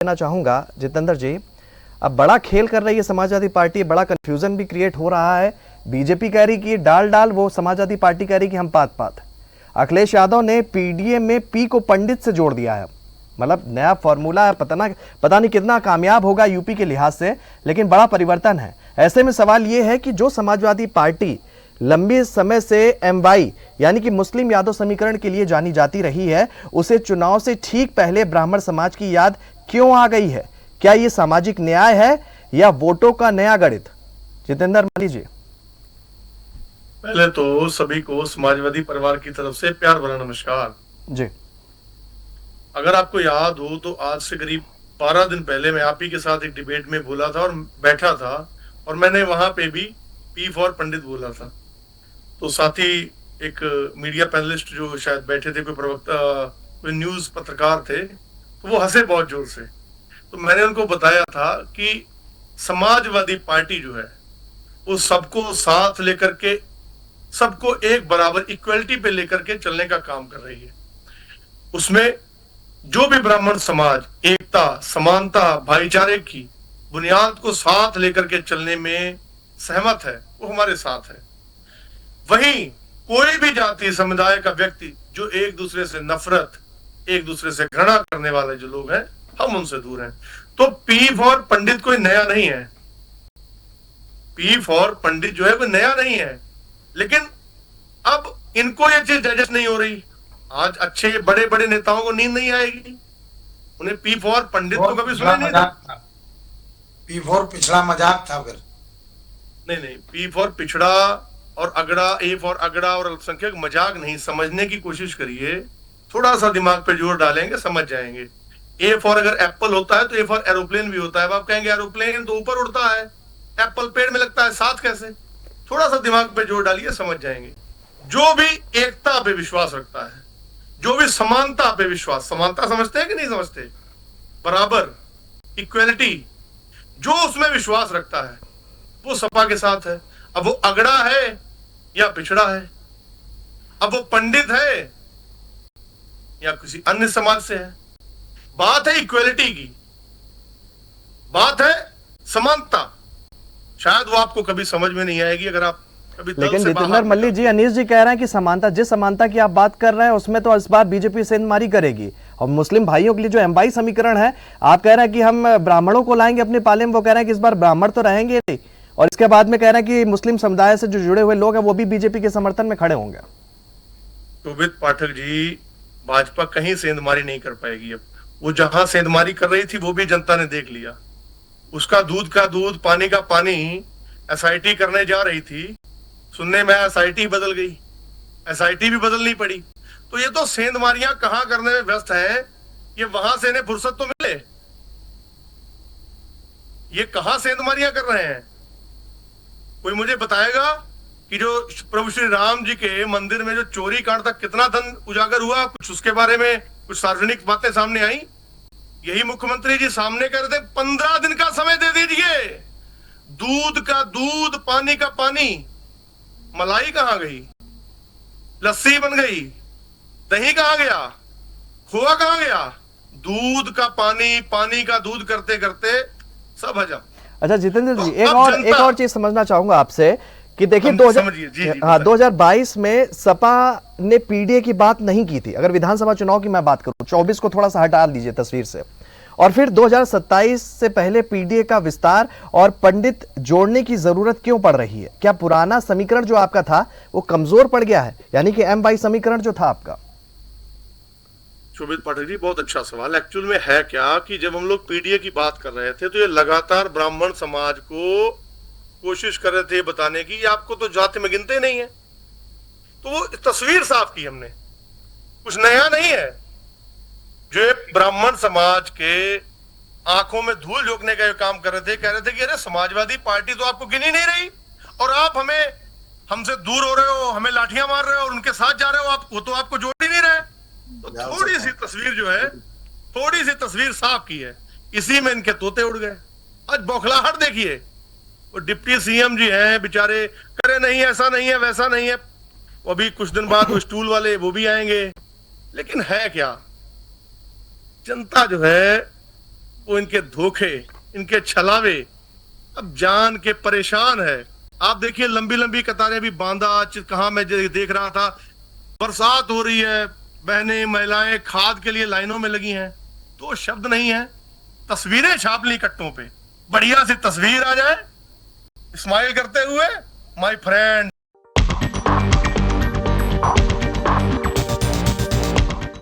देना चाहूंगा जितेंद्र जी। अब बड़ा खेल कर रही है समाजवादी पार्टी, बड़ा कंफ्यूजन भी क्रिएट हो रहा है। बीजेपी कह रही कि डाल डाल, वो समाजवादी पार्टी कह रही कि हम पात पात। अखिलेश यादव ने पीडीए में पी को पंडित से जोड़ दिया है। मतलब नया फॉर्मूला है, पता नहीं कितना कामयाब होगा यूपी के लिहाज से, लेकिन बड़ा परिवर्तन है। ऐसे में सवाल यह है कि जो समाजवादी पार्टी लंबे समय से एमवाई यानी कि मुस्लिम यादव समीकरण के लिए जानी जाती रही है, उसे चुनाव से ठीक पहले ब्राह्मण समाज की याद क्यों आ गई है? क्या यह सामाजिक न्याय है या वोटों का नया गणित? जितेंद्र मल्ली जी। पहले तो सभी को समाजवादी परिवार की तरफ से प्यार भरा नमस्कार जी। अगर आपको याद हो तो आज से करीब 12 दिन पहले मैं आप ही के साथ एक डिबेट में बोला था और बैठा था, और मैंने वहां पे भी पी फॉर पंडित बोला था। तो साथ ही एक मीडिया पैनलिस्ट जो शायद बैठे थे, कोई प्रवक्ता, कोई न्यूज पत्रकार थे, तो वो हंसे बहुत जोर से। तो मैंने उनको बताया था कि समाजवादी पार्टी जो है वो सबको साथ लेकर के, सबको एक बराबर इक्वलिटी पे लेकर के चलने का काम कर रही है। उसमें जो भी ब्राह्मण समाज एकता, समानता, भाईचारे की बुनियाद को साथ लेकर के चलने में सहमत है, वो हमारे साथ है। वहीं कोई भी जाति समुदाय का व्यक्ति जो एक दूसरे से नफरत, एक दूसरे से घृणा करने वाले जो लोग हैं, हम उनसे दूर हैं। तो पी फॉर पंडित कोई नया नहीं है। पी फॉर पंडित जो है वो नया नहीं है, लेकिन अब इनको ये चीज डाइजेस्ट नहीं हो रही। आज अच्छे बड़े बड़े नेताओं को नींद नहीं आएगी, उन्हें पी फॉर पंडित तो कभी सुना नहीं था। पी फॉर पिछड़ा मजाक था फिर। नहीं, पी फॉर पिछड़ा और अगड़ा, ए फॉर अगड़ा और अल्पसंख्यक मजाक नहीं, समझने की कोशिश करिए। थोड़ा सा दिमाग पे जोर डालेंगे समझ जाएंगे। ए फॉर अगर एप्पल होता है तो ए फॉर एरोप्लेन भी होता है। अब आप कहेंगे एरोप्लेन तो ऊपर उड़ता है, एप्पल पेड़ में लगता है, साथ कैसे? थोड़ा सा दिमाग पे जोर डालिए, समझ जाएंगे। जो भी एकता पे विश्वास रखता है, जो भी समानता पे विश्वास, समानता समझते हैं कि नहीं समझते, बराबर, इक्वलिटी, जो उसमें विश्वास रखता है वो सपा के साथ है। अब वो अगड़ा है या पिछड़ा है, अब वो पंडित है या किसी अन्य समाज से है, बात है इक्वलिटी की, बात है समानता। शायद वो आपको कभी समझ में नहीं आएगी अगर आप कभी। लेकिन जितेंद्र मल्ली जी, अनीश जी कह रहे हैं कि समानता, जिस समानता की आप बात कर रहे हैं उसमें तो इस बार बीजेपी सेंधमारी करेगी। और मुस्लिम भाइयों के लिए जो एमवाई समीकरण है, आप कह रहे हैं कि हम ब्राह्मणों को लाएंगे अपने पाले में, वो कह रहे हैं कि इस बार ब्राह्मण तो रहेंगे नहीं, और इसके बाद में कह रहे हैं कि मुस्लिम समुदाय से जो जुड़े हुए लोग हैं वो भी बीजेपी के समर्थन में खड़े होंगे। सुमित पाठक जी, भाजपा कहीं सेंधमारी नहीं कर पाएगी। अब वो जहां सेंधमारी कर रही थी वो भी जनता ने देख लिया। उसका दूध का दूध, पानी का पानी एसआईटी करने जा रही थी, सुनने में एसआईटी बदल गई, एसआईटी भी बदलनी पड़ी। तो ये तो सेंधमारियां कहां करने में व्यस्त है, ये वहां से इन्हें फुर्सत तो मिले। ये कहां सेंधमारियां कर रहे हैं? कोई मुझे बताएगा कि जो प्रभु श्री राम जी के मंदिर में जो चोरी कांड तक कितना धन उजागर हुआ, कुछ उसके बारे में कुछ सार्वजनिक बातें सामने आई? यही मुख्यमंत्री जी सामने कर रहे थे, 15 दिन का समय दे दीजिए। दूध का दूध, पानी का पानी, मलाई कहां गई? लस्सी बन गई, दही कहां गया? खोआ कहां गया? दूध का पानी, पानी का दूध करते करते सब हजम। अच्छा जितेंद्र जी, एक और चीज समझना चाहूंगा आपसे कि देखिए 2022 में सपा ने पीडीए की बात नहीं की थी। अगर विधानसभा चुनाव की मैं बात करूं, 24 को थोड़ा सा हटा दीजिए तस्वीर से, और फिर 2027 से पहले पीडीए का विस्तार और पंडित जोड़ने की जरूरत क्यों पड़ रही है? क्या पुराना समीकरण जो आपका था वो कमजोर पड़ गया है, यानी कि एमवाई समीकरण जो था आपका? सुमित पाठक जी, बहुत अच्छा सवाल। एक्चुअल में है क्या कि जब हम लोग पीडीए की बात कर रहे थे तो ये लगातार ब्राह्मण समाज को कोशिश कर रहे थे बताने की आपको तो जाति में गिनते नहीं है। तो वो तस्वीर साफ की हमने, कुछ नया नहीं है। जो ब्राह्मण समाज के आंखों में धूल झोंकने का काम कर रहे थे, कह रहे थे कि अरे समाजवादी पार्टी तो आपको गिनी नहीं रही और आप हमसे दूर हो रहे हो, हमें लाठियां मार रहे हो और उनके साथ जा रहे हो, वो तो आपको जोड़ ही नहीं रहे। तो थोड़ी सी तस्वीर जो है, थोड़ी सी तस्वीर साफ की है, इसी में इनके तोते उड़ गए। आज बौखलाहट देखिए, वो डिप्टी सीएम जी हैं बेचारे, करे नहीं ऐसा नहीं है वैसा नहीं है। वो अभी कुछ दिन बाद वो स्टूल वाले वो भी आएंगे। लेकिन है क्या, जनता जो है वो इनके धोखे, इनके छलावे अब जान के परेशान है। आप देखिए लंबी लंबी कतारें भी बांदा कहाँ मैं देख रहा था, बरसात हो रही है, बहनें महिलाएं खाद के लिए लाइनों में लगी हैं, तो शब्द नहीं है, तस्वीरें छाप ली कट्टों पे, बढ़िया सी तस्वीर आ जाए स्माइल करते हुए, माय फ्रेंड